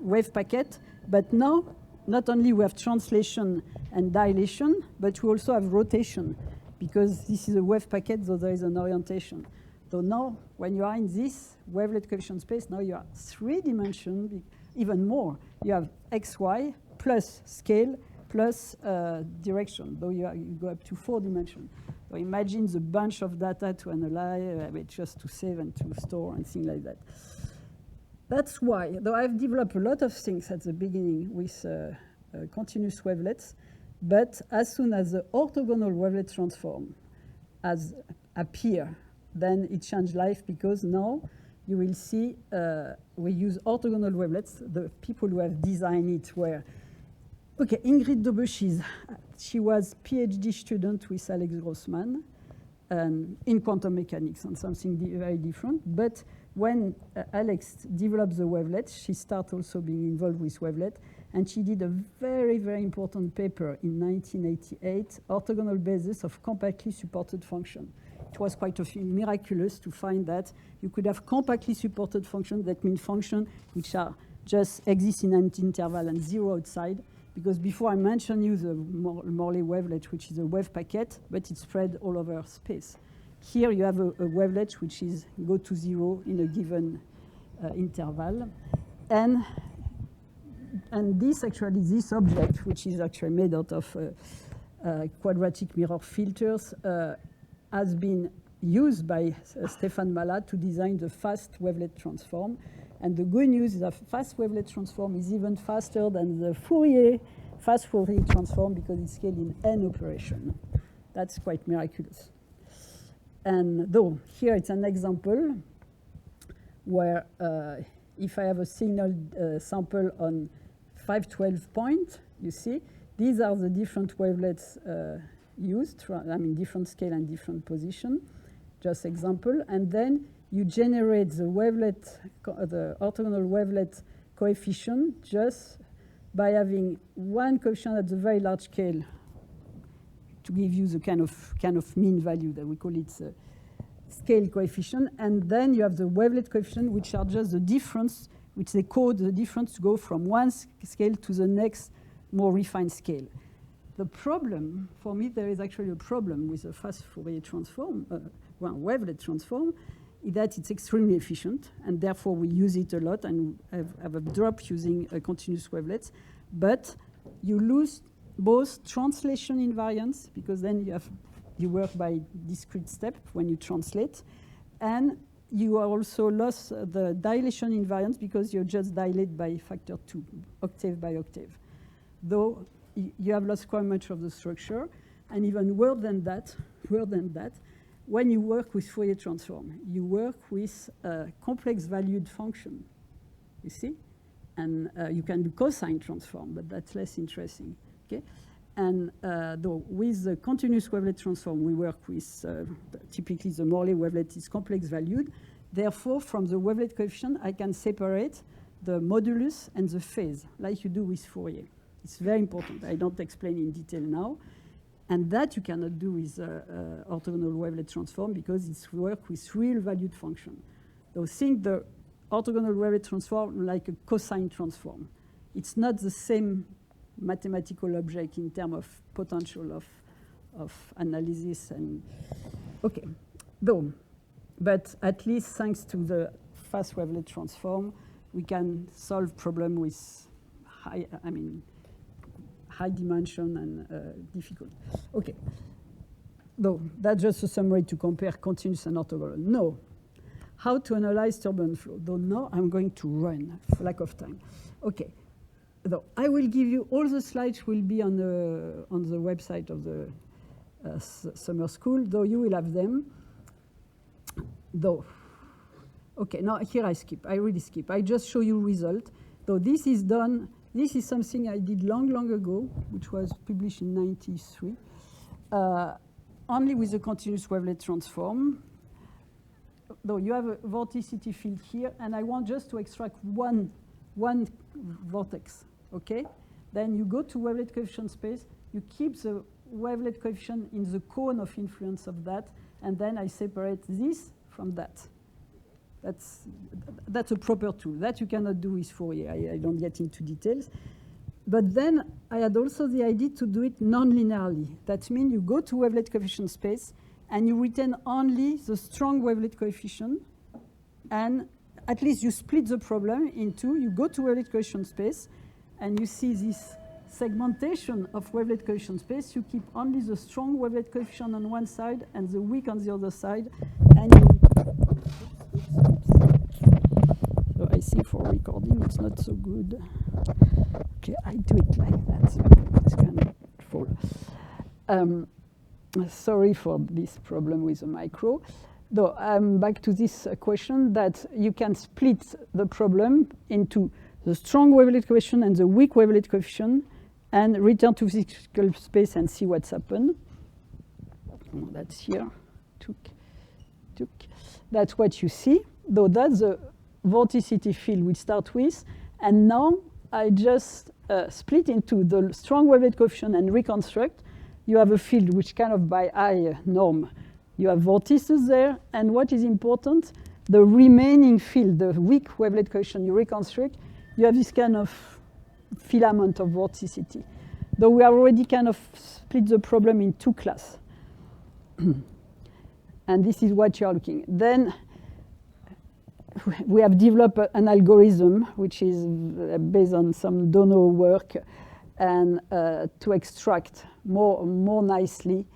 wave packet. But now, not only we have translation and dilation, but we also have rotation, because this is a wave packet, so there is an orientation. So now, when you are in this wavelet coefficient space, now you are three-dimensional, even more. You have xy plus scale plus direction, though you go up to 4 dimensions. So imagine the bunch of data to analyze, just to save and to store and things like that. That's why, though I've developed a lot of things at the beginning with continuous wavelets, but as soon as the orthogonal wavelet transform has appear, then it changed life, because now you will see we use orthogonal wavelets. The people who have designed it were, okay, Ingrid Dobeschies. She was PhD student with Alex Grossman in quantum mechanics on something very different. But when Alex developed the wavelets, she started also being involved with wavelet, and she did a very, very important paper in 1988, orthogonal basis of compactly supported function. It was quite miraculous to find that you could have compactly supported functions, that mean functions which are just exist in an interval and zero outside. Because before I mentioned you the Morley wavelet, which is a wave packet, but it's spread all over space. Here you have a wavelet which is go to zero in a given interval. And this object, which is actually made out of quadratic mirror filters, has been used by Stéphane Malat to design the fast wavelet transform. And the good news is that fast wavelet transform is even faster than the Fourier, fast Fourier transform, because it's scaled in n operation. That's quite miraculous. And though here it's an example where if I have a signal sample on 512 point, you see, these are the different wavelets used, different scale and different position, just example. And then you generate the wavelet, the orthogonal wavelet coefficient just by having one coefficient at the very large scale to give you the kind of mean value that we call it scale coefficient. And then you have the wavelet coefficient, which are just the difference, which they code the difference to go from one scale to the next more refined scale. The problem, for me, there is actually a problem with a fast Fourier transform, wavelet transform, is that it's extremely efficient, and therefore we use it a lot, and have a drop using continuous wavelets. But you lose both translation invariance, because then you work by discrete step when you translate, and you are also lost the dilation invariance, because you're just dilate by factor 2, octave by octave. Though you have lost quite much of the structure, and even worse than that, when you work with Fourier transform, you work with a complex valued function, you see? And you can do cosine transform, but that's less interesting, okay? And though with the continuous wavelet transform, we work with typically the Morley wavelet is complex valued. Therefore, from the wavelet coefficient, I can separate the modulus and the phase, like you do with Fourier. It's very important. I don't explain in detail now. And that you cannot do with orthogonal wavelet transform, because it's work with real valued function. So think the orthogonal wavelet transform like a cosine transform. It's not the same mathematical object in terms of potential of analysis. And okay, though, but at least thanks to the fast wavelet transform, we can solve problem with high dimension and difficult. Okay, though that's just a summary to compare continuous and orthogonal. No, how to analyze turbulent flow. Though now I'm going to run for lack of time. Okay, though I will give you all the slides will be on the website of the summer school. Though you will have them. Though, okay, now here I skip. I really skip. I just show you result. Though this is done. This is something I did long ago, which was published in '93, only with a continuous wavelet transform. Though you have a vorticity field here, and I want just to extract one vortex, okay? Then you go to wavelet coefficient space, you keep the wavelet coefficient in the cone of influence of that, and then I separate this from that. That's a proper tool. That you cannot do with Fourier. I don't get into details. But then I had also the idea to do it non-linearly. That means you go to wavelet coefficient space, and you retain only the strong wavelet coefficient, and at least you split the problem in two. You go to wavelet coefficient space, and you see this segmentation of wavelet coefficient space. You keep only the strong wavelet coefficient on one side and the weak on the other side. And you so I see for recording it's not so good. Okay, I do it like that. It's kind of full. Sorry for this problem with the micro. Though I'm back to this question that you can split the problem into the strong wavelet coefficient and the weak wavelet coefficient and return to physical space and see what's happened. Oh, that's here. That's what you see. Though that's the vorticity field we start with. And now I just split into the strong wavelet coefficient and reconstruct. You have a field which kind of by eye norm. You have vortices there. And what is important, the remaining field, the weak wavelet coefficient you reconstruct, you have this kind of filament of vorticity. Though we have already kind of split the problem in two classes. And this is what you are looking. Then we have developed an algorithm which is based on some Dono work and to extract more nicely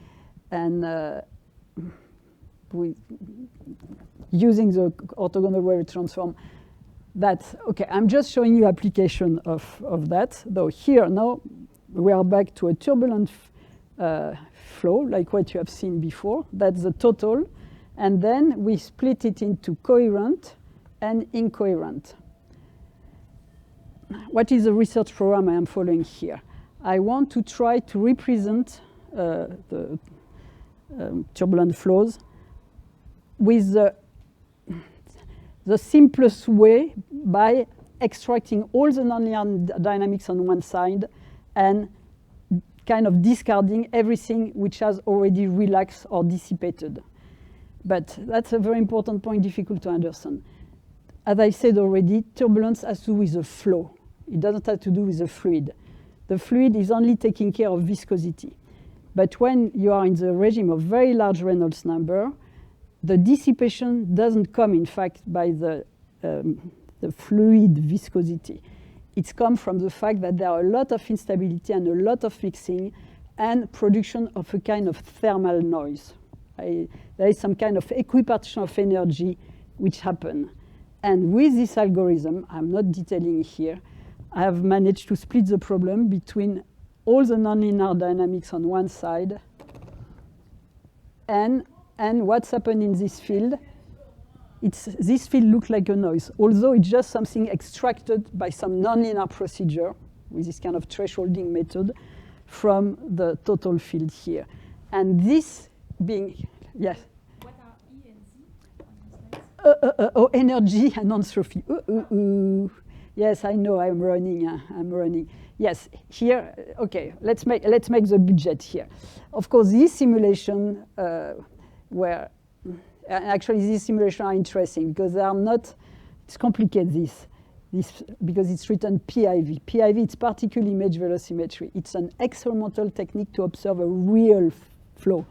and using the orthogonal wave transform. That's okay. I'm just showing you application of that. Though here now we are back to a turbulent flow like what you have seen before. That's the total, and then we split it into coherent and incoherent. What is the research program I am following here? I want to try to represent the turbulent flows with the simplest way by extracting all the nonlinear dynamics on one side and kind of discarding everything which has already relaxed or dissipated. But that's a very important point, difficult to understand. As I said already, turbulence has to do with the flow. It doesn't have to do with the fluid. The fluid is only taking care of viscosity. But when you are in the regime of very large Reynolds number, the dissipation doesn't come, in fact, by the fluid viscosity. It's come from the fact that there are a lot of instability and a lot of mixing and production of a kind of thermal noise. There is some kind of equipartition of energy which happen. And with this algorithm, I'm not detailing here, I have managed to split the problem between all the nonlinear dynamics on one side and what's happened in this field. This field looks like a noise, although it's just something extracted by some nonlinear procedure with this kind of thresholding method from the total field here. And this being, yes? What are E and Z? Oh, energy and entropy. Yes, I know, I'm running. Yes, here, okay, let's make the budget here. Of course, this simulation where actually these simulations are interesting because they are not, it's complicated this because it's written PIV. PIV, it's particle image velocimetry. It's an experimental technique to observe a real flow.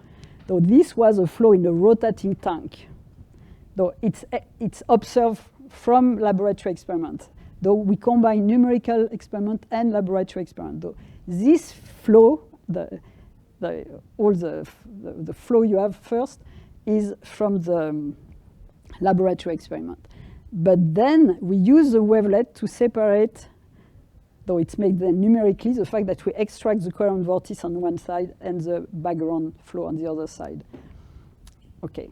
So this was a flow in a rotating tank. Though it's observed from laboratory experiment. Though we combine numerical experiment and laboratory experiment. Though this flow, all the flow you have first is from the laboratory experiment. But then we use the wavelet to separate, though it's made then numerically, the fact that we extract the coherent vortice on one side and the background flow on the other side. Okay.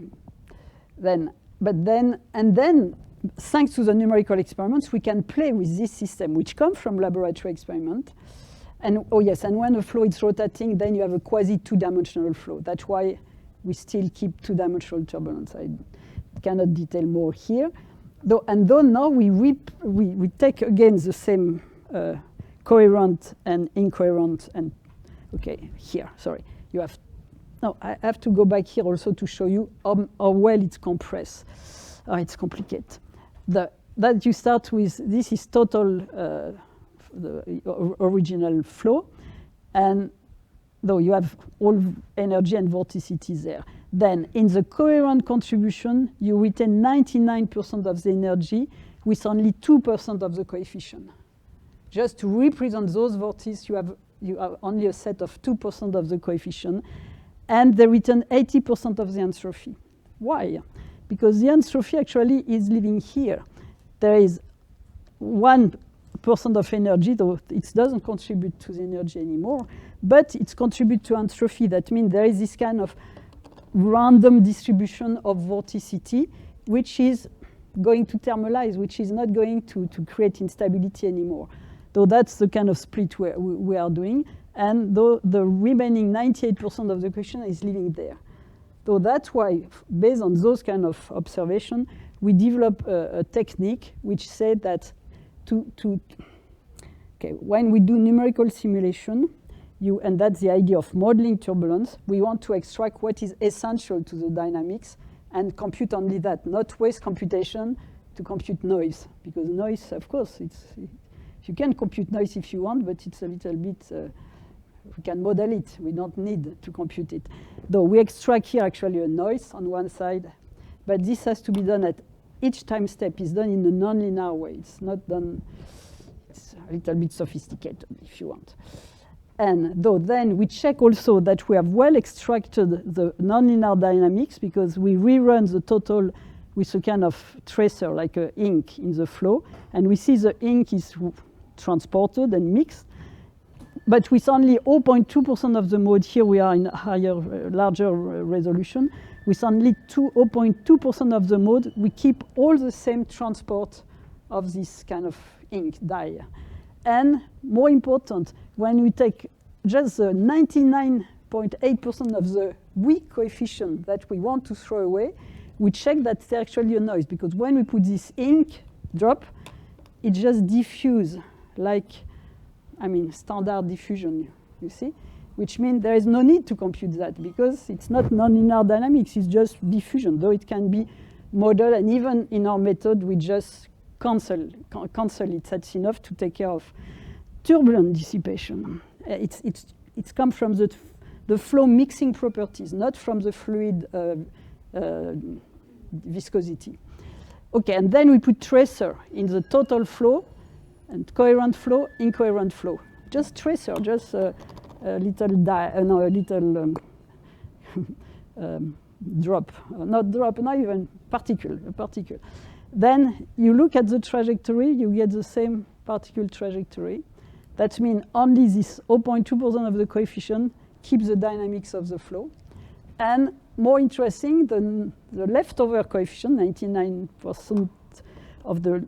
Then, thanks to the numerical experiments, we can play with this system, which comes from laboratory experiment. And oh yes, and when a flow is rotating, then you have a quasi two-dimensional flow. That's why we still keep two-dimensional turbulence. I cannot detail more here. Though now we take again the same coherent and incoherent and okay here. Sorry, you have, no, I have to go back here also to show you how well it's compressed. It's complicated. That you start with, this is total, the original flow, and though you have all energy and vorticity there. Then in the coherent contribution, you retain 99% of the energy with only 2% of the coefficient. Just to represent those vortices, you have only a set of 2% of the coefficient, and they return 80% of the entropy. Why? Because the entropy actually is living here. There is 1% of energy, though it doesn't contribute to the energy anymore, but it contributes to entropy. That means there is this kind of random distribution of vorticity, which is going to thermalize, which is not going to create instability anymore. So that's the kind of split we are doing. And the remaining 98% of the question is living there. So that's why, based on those kind of observations, we develop a technique which said that when we do numerical simulation, and that's the idea of modeling turbulence, we want to extract what is essential to the dynamics and compute only that, not waste computation to compute noise. Because noise, of course, you can compute noise if you want, but it's a little bit, we can model it. We don't need to compute it. Though we extract here actually a noise on one side, but this has to be done at each time step is done in a nonlinear way. It's not done, it's a little bit sophisticated if you want. And though then we check also that we have well extracted the nonlinear dynamics because we rerun the total with a kind of tracer like an ink in the flow. And we see the ink is transported and mixed. But with only 0.2% of the mode, here we are in higher, larger resolution. With only 0.2% of the mode, we keep all the same transport of this kind of ink dye. And more important, when we take just the 99.8% of the weak coefficient that we want to throw away, we check that there's actually a noise. Because when we put this ink drop, it just diffuses like, standard diffusion, you see? Which means there is no need to compute that because it's not nonlinear dynamics, it's just diffusion, though it can be modeled, and even in our method, we just cancel it. That's enough to take care of turbulent dissipation. It's come from the flow mixing properties, not from the fluid viscosity. Okay, and then we put tracer in the total flow, and coherent flow, incoherent flow. Just tracer, just a little drop, not even particle, a particle. Then you look at the trajectory, you get the same particle trajectory. That means only this 0.2% of the coefficient keeps the dynamics of the flow. And more interesting, the leftover coefficient, 99% of the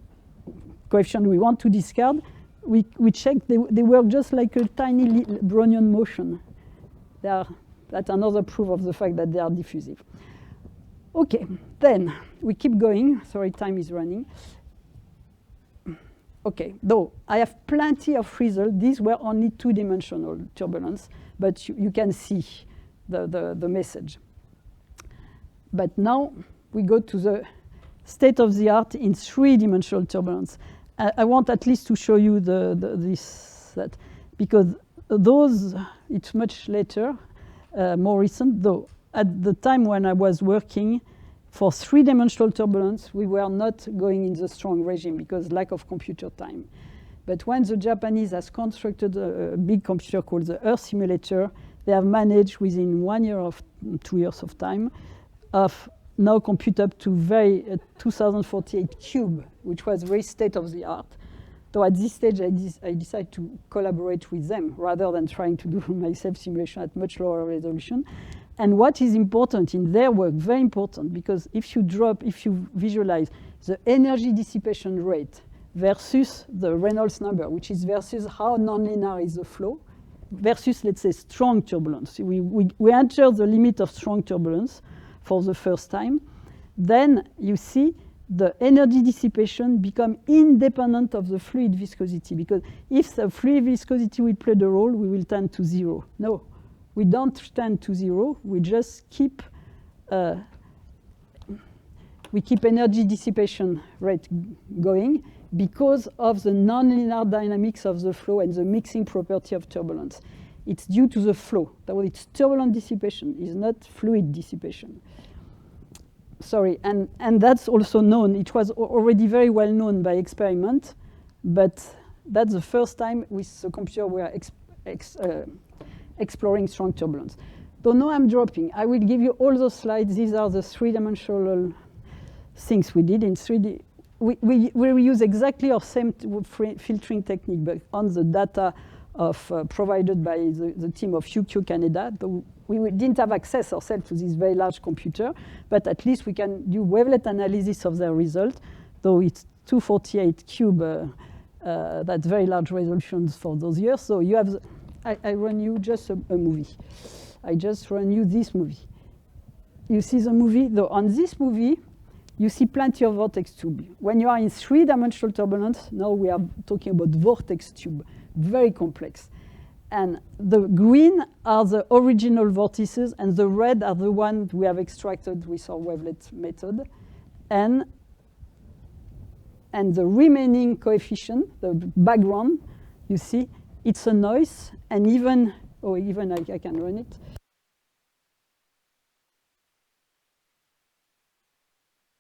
coefficient we want to discard, we check they work just like a tiny Brownian motion. That's another proof of the fact that they are diffusive. Okay, then we keep going. Sorry, time is running. Okay, though I have plenty of results. These were only two-dimensional turbulence, but you can see the message. But now we go to the state of the art in three-dimensional turbulence. I want at least to show you that because those, it's much later, more recent, though at the time when I was working for three-dimensional turbulence, we were not going in the strong regime because lack of computer time. But when the Japanese has constructed a big computer called the Earth Simulator, they have managed within 1 year of 2 years of time of now compute up to 2048 cube, which was very state of the art. So at this stage, I decided to collaborate with them rather than trying to do myself simulation at much lower resolution. And what is important in their work, very important, because if you visualize the energy dissipation rate versus the Reynolds number, which is versus how nonlinear is the flow, versus, let's say, strong turbulence. We enter the limit of strong turbulence for the first time, then you see the energy dissipation become independent of the fluid viscosity, because if the fluid viscosity will play the role, we will tend to zero. No, we don't tend to zero. We just keep energy dissipation rate going because of the nonlinear dynamics of the flow and the mixing property of turbulence. It's due to the flow. It's turbulent dissipation, it's not fluid dissipation. Sorry, and that's also known. It was already very well known by experiment, but that's the first time with the computer we are exploring strong turbulence. So now I'm dropping. I will give you all those slides. These are the three-dimensional things we did in 3D. We use exactly our same filtering technique, but on the data provided by the team of UQ Canada. We didn't have access ourselves to this very large computer, but at least we can do wavelet analysis of their result, though it's 248 cube, that's very large resolutions for those years. So you have, I run you just a movie. I just run you this movie. You see the movie? Though on this movie, you see plenty of vortex tube. When you are in three-dimensional turbulence, now we are talking about vortex tube, very complex. And the green are the original vortices, and the red are the ones we have extracted with our wavelet method. And the remaining coefficient, the background, you see, it's a noise, and even I can run it.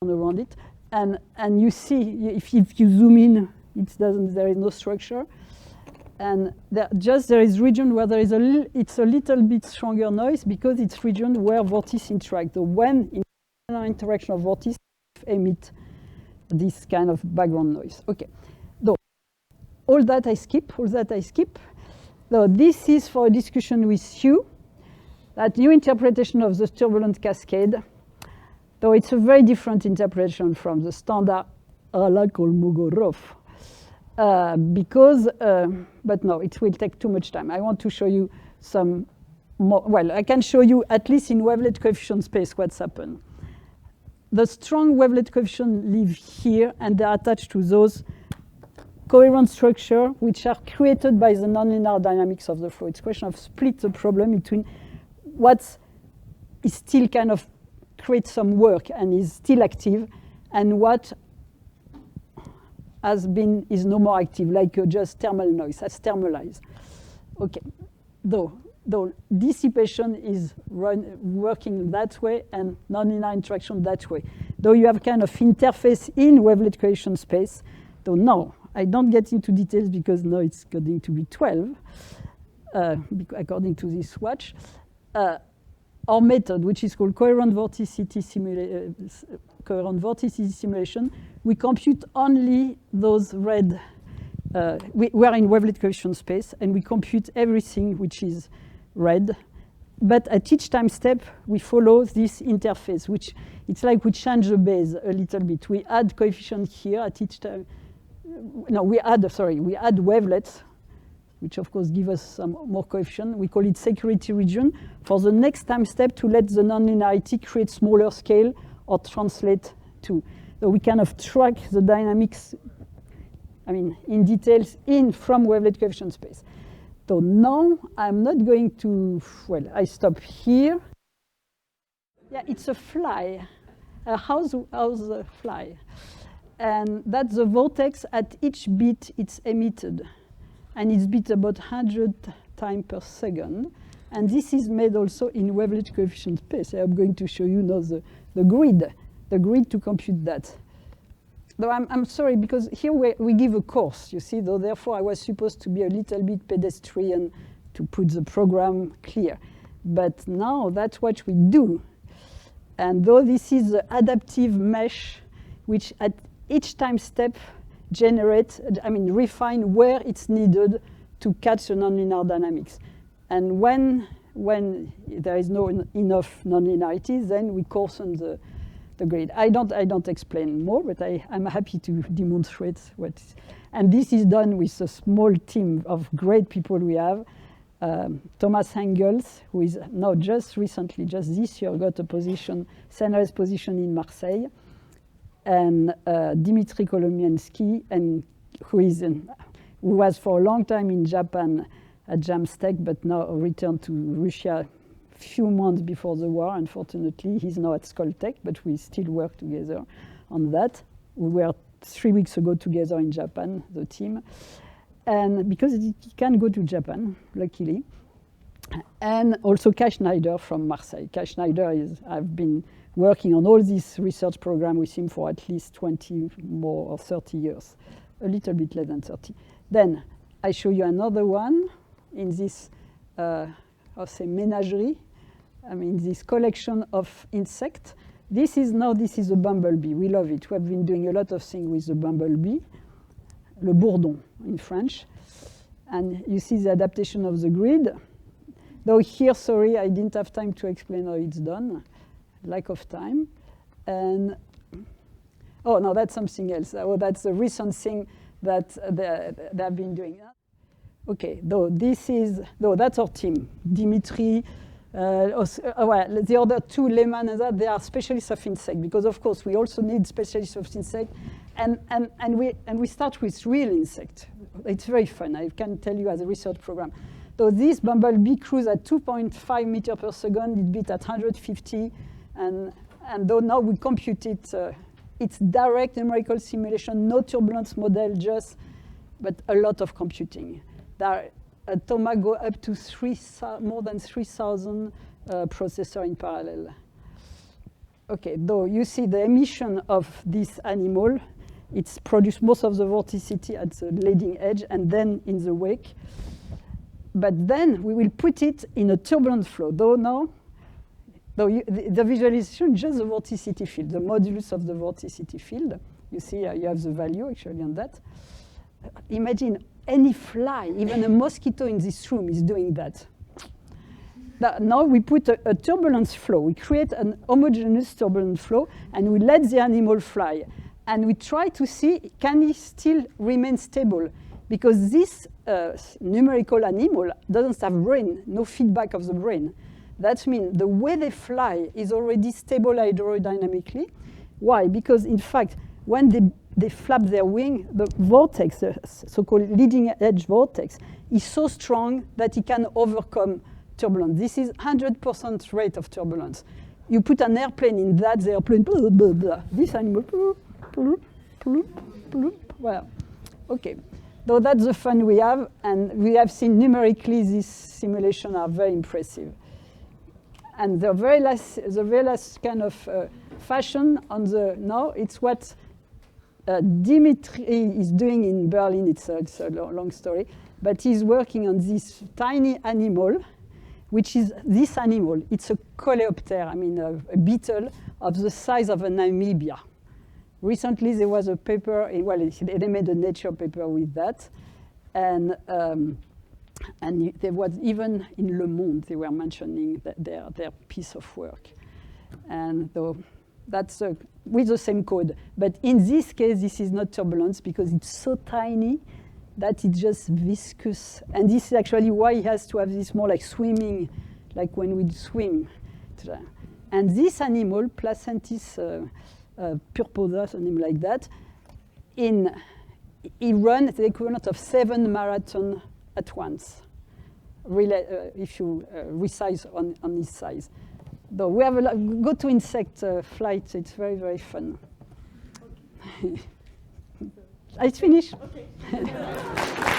Around it, and you see, if you zoom in, there is no structure. And there is region where there is it's a little bit stronger noise because it's region where vortices interact. So when in interaction of vortices emit this kind of background noise. Okay, so all that I skip. So this is for a discussion with you. That new interpretation of the turbulent cascade. So it's a very different interpretation from the standard Kolmogorov. But no, it will take too much time. I want to show you some more. Well, I can show you at least in wavelet coefficient space what's happened. The strong wavelet coefficient live here, and they're attached to those coherent structure which are created by the nonlinear dynamics of the flow. It's a question of split the problem between what is still kind of creates some work and is still active, and what is no more active, like just thermal noise, has thermalized. Okay, though dissipation is working that way and nonlinear interaction that way. Though you have kind of interface in wavelet coefficient space, though now I don't get into details because now it's going to be 12, according to this watch. Our method, which is called coherent vorticity simulation, we compute only those red. We are in wavelet coefficient space, and we compute everything which is red. But at each time step, we follow this interface, which it's like we change the base a little bit. We add coefficient here at each time. No, we add wavelets, which of course give us some more coefficient. We call it security region for the next time step to let the nonlinearity create smaller scale or translate to. So we kind of track the dynamics, in details from wavelet coefficient space. So now I'm not going to, I stop here. Yeah, it's a fly. How's a fly? And that's the vortex at each beat it's emitted. And it's beat about 100 times per second. And this is made also in wavelet coefficient space. I'm going to show you now the grid to compute that. Though I'm sorry, because here we give a course, you see, though therefore I was supposed to be a little bit pedestrian to put the program clear. But now that's what we do. And though this is the adaptive mesh, which at each time step refine where it's needed to catch the nonlinear dynamics. And when there is no enough nonlinearity, then we coarsen the grid. I don't explain more, but I'm happy to demonstrate what. And this is done with a small team of great people we have. Thomas Engels, who is now just this year, got a position, CNRS position in Marseille, and Dmitry Kolomiensky, and who was for a long time in Japan at Jamstek, but now returned to Russia a few months before the war. Unfortunately, he's now at Skoltech, but we still work together on that. We were 3 weeks ago together in Japan, the team. And because he can go to Japan, luckily. And also Kai Schneider from Marseille. Kai Schneider I've been working on all this research program with him for at least 20 more or 30 years, a little bit less than 30. Then I show you another one in this, I'll say menagerie, this collection of insects. This is a bumblebee. We love it. We have been doing a lot of things with the bumblebee, le bourdon in French. And you see the adaptation of the grid. Though here, sorry, I didn't have time to explain how it's done. Lack of time. And, oh, no, that's something else. Oh, that's a recent thing that they have been doing. Okay, that's our team. Dimitri, the other two, Lehman and that, they are specialists of insect, because of course we also need specialists of insect, and we start with real insect. It's very fun. I can tell you as a research program. So this bumblebee cruise at 2.5 meters per second, it beat at 150, and though now we compute it, it's direct numerical simulation, no turbulence model, but a lot of computing. Toma go up to more than 3,000 processors in parallel. Okay, though you see the emission of this animal, it's produced most of the vorticity at the leading edge and then in the wake. But then we will put it in a turbulent flow. The visualization is just the vorticity field, the modulus of the vorticity field. You see, you have the value actually on that. Imagine any fly, even a mosquito in this room is doing that. Now we put a turbulence flow. We create an homogeneous turbulent flow, and we let the animal fly. And we try to see, can he still remain stable? Because this numerical animal doesn't have brain, no feedback of the brain. That means the way they fly is already stable aerodynamically. Why? Because in fact, when they flap their wing, the vortex, the so-called leading edge vortex, is so strong that it can overcome turbulence. This is 100% rate of turbulence. You put an airplane in that, the airplane, blah, blah, blah. This animal, blah, blah, blah. Well, okay. So that's the fun we have, and we have seen numerically these simulations are very impressive. And the very last kind of fashion now, it's what Dimitri is doing in Berlin. It's a long story, but he's working on this tiny animal, which is this animal. It's a coleopter, a beetle of the size of a Namibia. Recently, there was a paper, they made a Nature paper with that, and there was even in Le Monde, they were mentioning their piece of work. And so that's with the same code. But in this case, this is not turbulence because it's so tiny that it's just viscous. And this is actually why it has to have this more like swimming, like when we swim. And this animal, Placentis purposa, something like that, he runs the equivalent of 7 marathons at once, if you resize on his size. Though we have go to insect flights, it's very, very fun. Okay. It's finished. Okay.